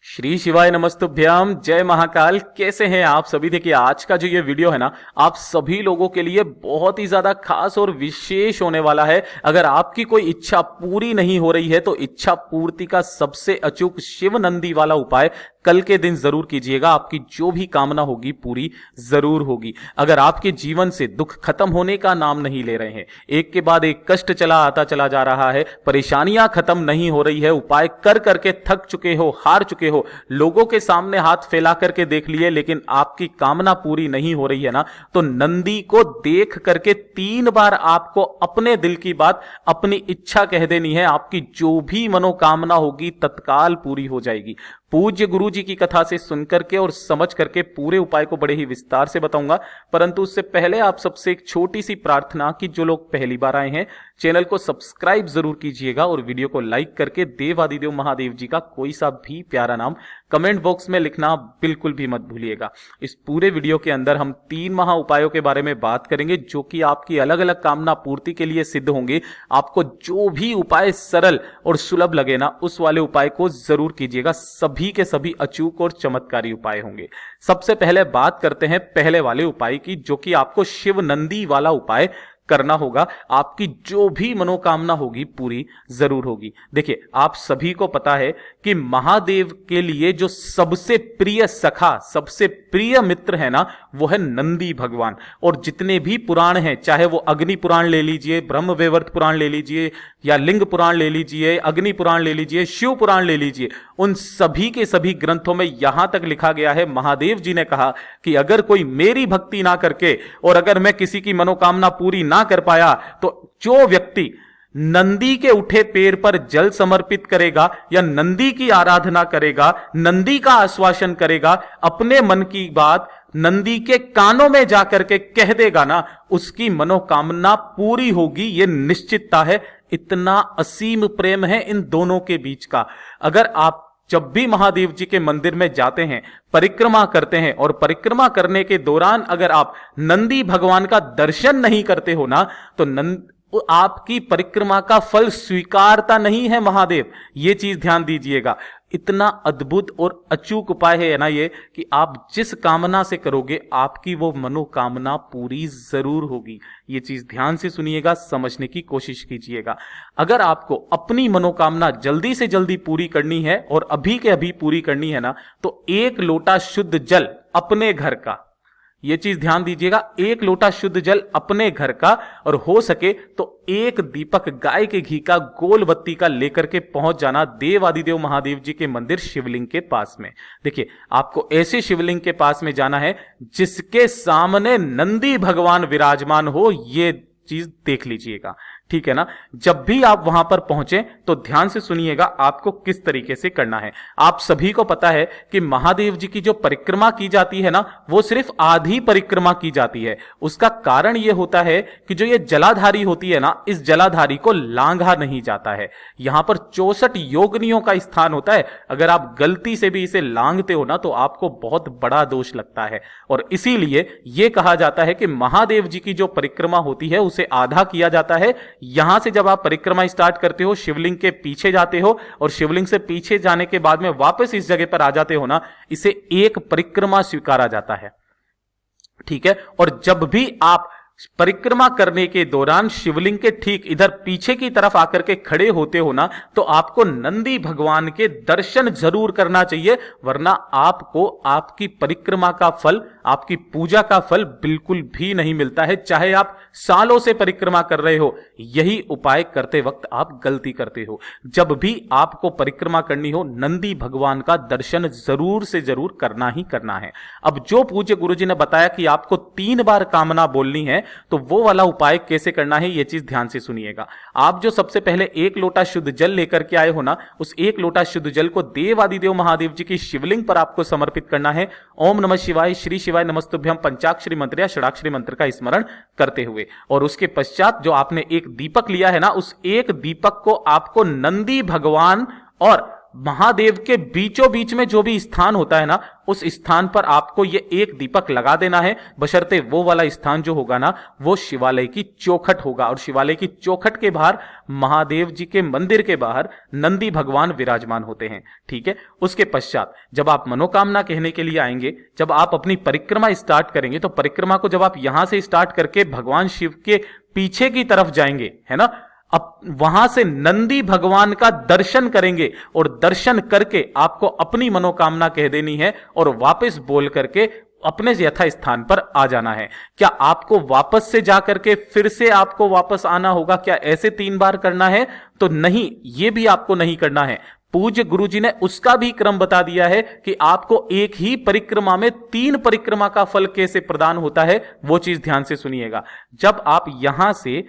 श्री शिवाय नमस्तुभ्यम, जय महाकाल। कैसे हैं आप सभी। देखिए आज का जो ये वीडियो है ना, आप सभी लोगों के लिए बहुत ही ज्यादा खास और विशेष होने वाला है। अगर आपकी कोई इच्छा पूरी नहीं हो रही है तो इच्छा पूर्ति का सबसे अचूक शिव नंदी वाला उपाय कल के दिन जरूर कीजिएगा। आपकी जो भी कामना होगी पूरी जरूर होगी। अगर आपके जीवन से दुख खत्म होने का नाम नहीं ले रहे हैं, एक के बाद एक कष्ट चला आता चला जा रहा है, परेशानियां खत्म नहीं हो रही है, उपाय कर करके थक चुके हो, हार चुके हो, लोगों के सामने हाथ फैला करके देख लिए लेकिन आपकी कामना पूरी नहीं हो रही है ना, तो नंदी को देख करके 3 बार आपको अपने दिल की बात, अपनी इच्छा कह देनी है। आपकी जो भी मनोकामना होगी तत्काल पूरी हो जाएगी। पूज्य गुरु जी की कथा से सुनकर के और समझ करके पूरे उपाय को बड़े ही विस्तार से बताऊंगा, परंतु उससे पहले आप सबसे एक छोटी सी प्रार्थना कि जो लोग पहली बार आए हैं चैनल को सब्सक्राइब जरूर कीजिएगा और वीडियो को लाइक करके देवादिदेव महादेव जी का कोई सा भी प्यारा नाम कमेंट बॉक्स में लिखना बिल्कुल भी मत भूलिएगा। इस पूरे वीडियो के अंदर हम 3 महा उपायों के बारे में बात करेंगे जो कि आपकी अलग अलग कामना पूर्ति के लिए सिद्ध होंगे। आपको जो भी उपाय सरल और सुलभ लगे ना, उस वाले उपाय को जरूर कीजिएगा। सभी के सभी अचूक और चमत्कारी उपाय होंगे। सबसे पहले बात करते हैं पहले वाले उपाय की, जो कि आपको शिव नंदी वाला उपाय करना होगा। आपकी जो भी मनोकामना होगी पूरी जरूर होगी। देखिए आप सभी को पता है कि महादेव के लिए जो सबसे प्रिय सखा, सबसे प्रिय मित्र है ना, वो है नंदी भगवान। और जितने भी पुराण हैं, चाहे वो अग्नि पुराण ले लीजिए, ब्रह्म वैवर्त पुराण ले लीजिए, या लिंग पुराण ले लीजिए, अग्नि पुराण ले लीजिए, शिव पुराण ले लीजिए, उन सभी के सभी ग्रंथों में यहां तक लिखा गया है, महादेव जी ने कहा कि अगर कोई मेरी भक्ति ना करके और अगर मैं किसी की मनोकामना पूरी ना कर पाया तो जो व्यक्ति नंदी के उठे पैर पर जल समर्पित करेगा या नंदी की आराधना करेगा, नंदी का आश्वासन करेगा, अपने मन की बात नंदी के कानों में जाकर के कह देगा ना, उसकी मनोकामना पूरी होगी। यह निश्चितता है। इतना असीम प्रेम है इन दोनों के बीच का। अगर आप जब भी महादेव जी के मंदिर में जाते हैं, परिक्रमा करते हैं और परिक्रमा करने के दौरान अगर आप नंदी भगवान का दर्शन नहीं करते हो ना, तो आपकी परिक्रमा का फल स्वीकारता नहीं है महादेव। यह चीज ध्यान दीजिएगा। इतना अद्भुत और अचूक उपाय है ना ये, कि आप जिस कामना से करोगे आपकी वो मनोकामना पूरी जरूर होगी। ये चीज ध्यान से सुनिएगा, समझने की कोशिश कीजिएगा। अगर आपको अपनी मनोकामना जल्दी से जल्दी पूरी करनी है और अभी के अभी पूरी करनी है ना, तो 1 लोटा शुद्ध जल अपने घर का, यह चीज ध्यान दीजिएगा, 1 लोटा शुद्ध जल अपने घर का, और हो सके तो 1 दीपक गाय के घी का गोल बत्ती का लेकर के पहुंच जाना देवादिदेव महादेव जी के मंदिर शिवलिंग के पास में। देखिए आपको ऐसे शिवलिंग के पास में जाना है जिसके सामने नंदी भगवान विराजमान हो। यह चीज देख लीजिएगा, ठीक है ना। जब भी आप वहां पर पहुंचे तो ध्यान से सुनिएगा आपको किस तरीके से करना है। आप सभी को पता है कि महादेव जी की जो परिक्रमा की जाती है ना, वो सिर्फ आधी परिक्रमा की जाती है। उसका कारण यह होता है कि जो ये जलाधारी होती है ना, इस जलाधारी को लांघा नहीं जाता है। यहां पर 64 योगिनियों का स्थान होता है। अगर आप गलती से भी इसे लांघते हो ना, तो आपको बहुत बड़ा दोष लगता है। और इसीलिए यह कहा जाता है कि महादेव जी की जो परिक्रमा होती है उसे आधा किया जाता है। यहां से जब आप परिक्रमा स्टार्ट करते हो, शिवलिंग के पीछे जाते हो और शिवलिंग से पीछे जाने के बाद में वापस इस जगह पर आ जाते हो ना, इसे एक परिक्रमा स्वीकारा जाता है, ठीक है। और जब भी आप परिक्रमा करने के दौरान शिवलिंग के ठीक इधर पीछे की तरफ आकर के खड़े होते हो ना, तो आपको नंदी भगवान के दर्शन जरूर करना चाहिए, वरना आपको आपकी परिक्रमा का फल, आपकी पूजा का फल बिल्कुल भी नहीं मिलता है। चाहे आप सालों से परिक्रमा कर रहे हो, यही उपाय करते वक्त आप गलती करते हो। जब भी आपको परिक्रमा करनी हो, नंदी भगवान का दर्शन जरूर से जरूर करना ही करना है। अब जो पूज्य गुरु जी ने बताया कि आपको 3 बार कामना बोलनी है, तो वो वाला उपाय कैसे करना है यह चीज ध्यान से सुनिएगा। आप जो सबसे पहले 1 लोटा शुद्ध जल लेकर के आए हो ना, उस 1 लोटा शुद्ध जल को देवादिदेव महादेव जी की शिवलिंग पर आपको समर्पित करना है। ओम नमः शिवाय, श्री शिवाय नमस्तुभ्यम पंचाक्षरी मंत्र या षडाक्षरी मंत्र का स्मरण करते हुए, और उसके पश्चात जो आपने एक दीपक लिया है ना, उस एक दीपक को आपको नंदी भगवान और महादेव के बीचों बीच में जो भी स्थान होता है ना, उस स्थान पर आपको ये एक दीपक लगा देना है, बशर्ते वो वाला स्थान जो होगा ना वो शिवालय की चौखट होगा, और शिवालय की चौखट के बाहर महादेव जी के मंदिर के बाहर नंदी भगवान विराजमान होते हैं। ठीक है, उसके पश्चात जब आप मनोकामना कहने के लिए आएंगे, जब आप अपनी परिक्रमा स्टार्ट करेंगे, तो परिक्रमा को जब आप यहां से स्टार्ट करके भगवान शिव के पीछे की तरफ जाएंगे, है ना, अब वहां से नंदी भगवान का दर्शन करेंगे, और दर्शन करके आपको अपनी मनोकामना कह देनी है और वापस बोल करके अपने यथा स्थान पर आ जाना है। क्या आपको वापस से जाकर के फिर से आपको वापस आना होगा? क्या ऐसे 3 बार करना है? तो नहीं, ये भी आपको नहीं करना है। पूज्य गुरुजी ने उसका भी क्रम बता दिया है कि आपको एक ही परिक्रमा में 3 परिक्रमा का फल कैसे प्रदान होता है, वो चीज ध्यान से सुनिएगा। जब आप यहां से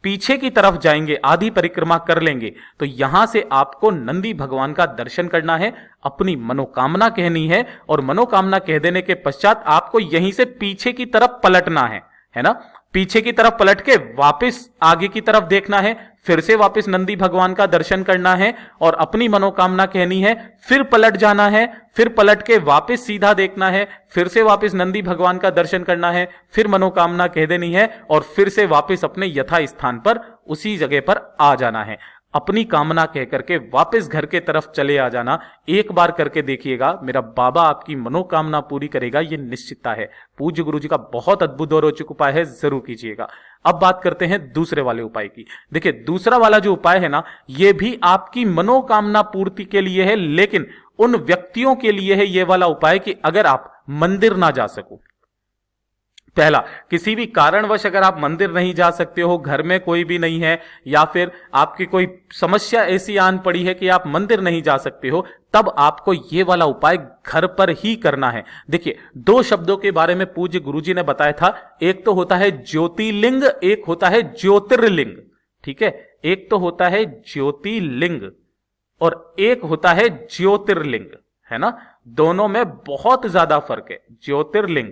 पीछे की तरफ जाएंगे, आधी परिक्रमा कर लेंगे, तो यहां से आपको नंदी भगवान का दर्शन करना है, अपनी मनोकामना कहनी है, और मनोकामना कह देने के पश्चात आपको यहीं से पीछे की तरफ पलटना है ना, पीछे की तरफ पलट के वापस आगे की तरफ देखना है, फिर से वापस नंदी भगवान का दर्शन करना है और अपनी मनोकामना कहनी है, फिर पलट जाना है, फिर पलट के वापस सीधा देखना है, फिर से वापस नंदी भगवान का दर्शन करना है, फिर मनोकामना कह देनी है और फिर से वापस अपने यथा स्थान पर उसी जगह पर आ जाना है। अपनी कामना कह करके वापस घर के तरफ चले आ जाना। एक बार करके देखिएगा, मेरा बाबा आपकी मनोकामना पूरी करेगा, ये निश्चितता है। पूज्य गुरु जी का बहुत अद्भुत और रोचक उपाय है, जरूर कीजिएगा। अब बात करते हैं दूसरे वाले उपाय की। देखिए, दूसरा वाला जो उपाय है ना, ये भी आपकी मनोकामना पूर्ति के लिए है, लेकिन उन व्यक्तियों के लिए है ये वाला उपाय कि अगर आप मंदिर ना जा सको, पहला, किसी भी कारणवश अगर आप मंदिर नहीं जा सकते हो, घर में कोई भी नहीं है, या फिर आपकी कोई समस्या ऐसी आन पड़ी है कि आप मंदिर नहीं जा सकते हो, तब आपको ये वाला उपाय घर पर ही करना है। देखिए, 2 शब्दों के बारे में पूज्य गुरुजी ने बताया था, एक तो होता है ज्योतिर्लिंग, एक होता है ज्योतिर्लिंग। ठीक है, एक तो होता है ज्योतिर्लिंग और एक होता है ज्योतिर्लिंग, है ना, दोनों में बहुत ज्यादा फर्क है। ज्योतिर्लिंग,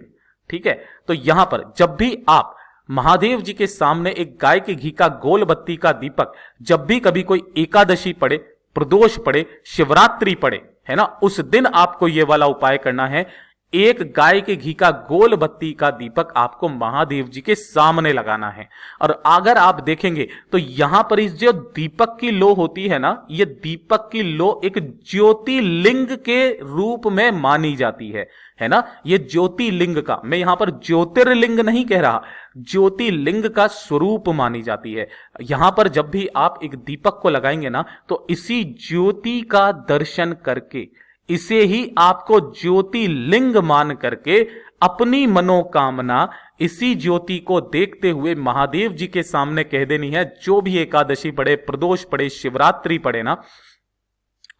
ठीक है, तो यहां पर जब भी आप महादेव जी के सामने एक गाय के घी का गोल बत्ती का दीपक, जब भी कभी कोई एकादशी पड़े, प्रदोष पड़े, शिवरात्रि पड़े, है ना, उस दिन आपको यह वाला उपाय करना है। एक गाय के घी का गोल बत्ती का दीपक आपको महादेव जी के सामने लगाना है। और अगर आप देखेंगे तो यहां पर इस जो दीपक की लो होती है ना, ये दीपक की लो एक ज्योतिर्लिंग के रूप में मानी जाती है ना। ये ज्योतिर्लिंग का, मैं यहां पर ज्योतिर्लिंग नहीं कह रहा, ज्योतिर्लिंग का स्वरूप मानी जाती है। यहां पर जब भी आप एक दीपक को लगाएंगे ना, तो इसी ज्योति का दर्शन करके, इसे ही आपको ज्योतिर्लिंग मान करके अपनी मनोकामना इसी ज्योति को देखते हुए महादेव जी के सामने कह देनी है। जो भी एकादशी पड़े, प्रदोष पड़े, शिवरात्रि पड़े ना,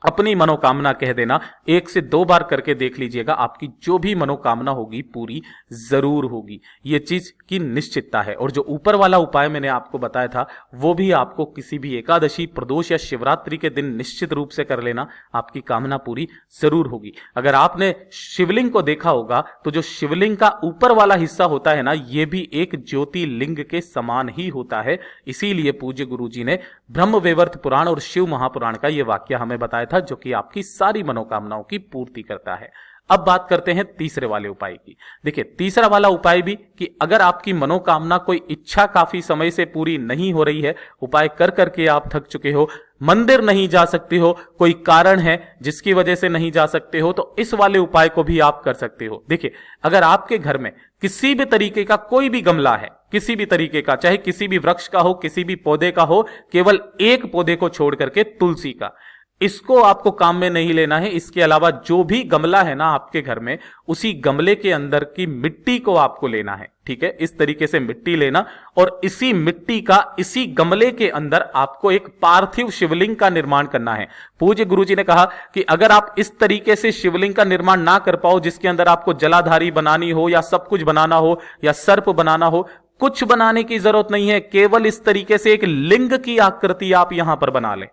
अपनी मनोकामना कह देना। 1 से 2 बार करके देख लीजिएगा, आपकी जो भी मनोकामना होगी पूरी जरूर होगी, ये चीज की निश्चितता है। और जो ऊपर वाला उपाय मैंने आपको बताया था, वो भी आपको किसी भी एकादशी, प्रदोष या शिवरात्रि के दिन निश्चित रूप से कर लेना, आपकी कामना पूरी जरूर होगी। अगर आपने शिवलिंग को देखा होगा, तो जो शिवलिंग का ऊपर वाला हिस्सा होता है ना, ये भी एक ज्योतिर्लिंग के समान ही होता है। इसीलिए पूज्य गुरु जी ने ब्रह्मवैवर्त पुराण और शिव महापुराण का यह वाक्य हमें बताया था, जो कि आपकी सारी मनोकामनाओं की पूर्ति करता है। अब बात करते हैं तीसरे वाले उपाय की। देखिए, तीसरा वाला उपाय भी कि अगर आपकी मनोकामना, कोई इच्छा काफी समय से पूरी नहीं हो रही है, उपाय कर करके आप थक चुके हो, मंदिर नहीं जा सकते हो, कोई कारण है जिसकी वजह से नहीं जा सकते हो, तो इस वाले उपाय को भी आप कर सकते हो। देखिए, अगर आपके घर में किसी भी तरीके का कोई भी गमला है, किसी भी तरीके का, चाहे किसी भी वृक्ष का हो, किसी भी पौधे का हो, केवल एक पौधे को छोड़ करके तुलसी का, इसको आपको काम में नहीं लेना है। इसके अलावा जो भी गमला है ना आपके घर में, उसी गमले के अंदर की मिट्टी को आपको लेना है। ठीक है, इस तरीके से मिट्टी लेना और इसी मिट्टी का, इसी गमले के अंदर आपको एक पार्थिव शिवलिंग का निर्माण करना है। पूज्य गुरुजी ने कहा कि अगर आप इस तरीके से शिवलिंग का निर्माण ना कर पाओ, जिसके अंदर आपको जलाधारी बनानी हो या सब कुछ बनाना हो या सर्प बनाना हो, कुछ बनाने की जरूरत नहीं है, केवल इस तरीके से एक लिंग की आकृति आप यहां पर बना लें।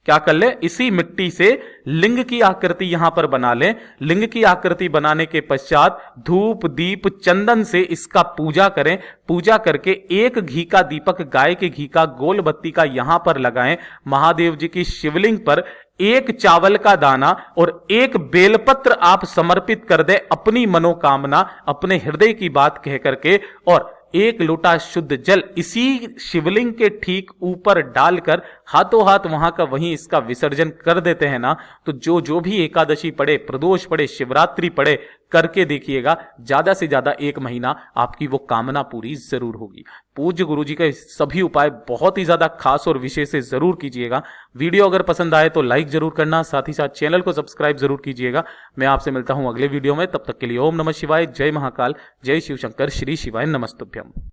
क्या कर ले, इसी मिट्टी से लिंग की आकृति यहां पर बना ले। लिंग की आकृति बनाने के पश्चात धूप दीप चंदन से इसका पूजा करें। पूजा करके एक घी का दीपक, गाय के घी का गोल बत्ती का यहां पर लगाएं। महादेव जी की शिवलिंग पर एक चावल का दाना और एक बेलपत्र आप समर्पित कर दे, अपनी मनोकामना, अपने हृदय की बात कह करके, और एक लोटा शुद्ध जल इसी शिवलिंग के ठीक ऊपर डालकर हाथों हाथ वहां का वहीं इसका विसर्जन कर देते हैं ना, तो जो जो भी एकादशी पड़े, प्रदोष पड़े, शिवरात्रि पड़े, करके देखिएगा, ज्यादा से ज्यादा 1 महीना आपकी वो कामना पूरी जरूर होगी। पूज्य गुरुजी के सभी उपाय बहुत ही ज्यादा खास और विशेष से जरूर कीजिएगा। वीडियो अगर पसंद आए तो लाइक जरूर करना, साथ ही साथ चैनल को सब्सक्राइब जरूर कीजिएगा। मैं आपसे मिलता हूं अगले वीडियो में, तब तक के लिए ओम नमः शिवाय, जय महाकाल, जय शिव शंकर, श्री शिवाय नमस्तुभ्यम।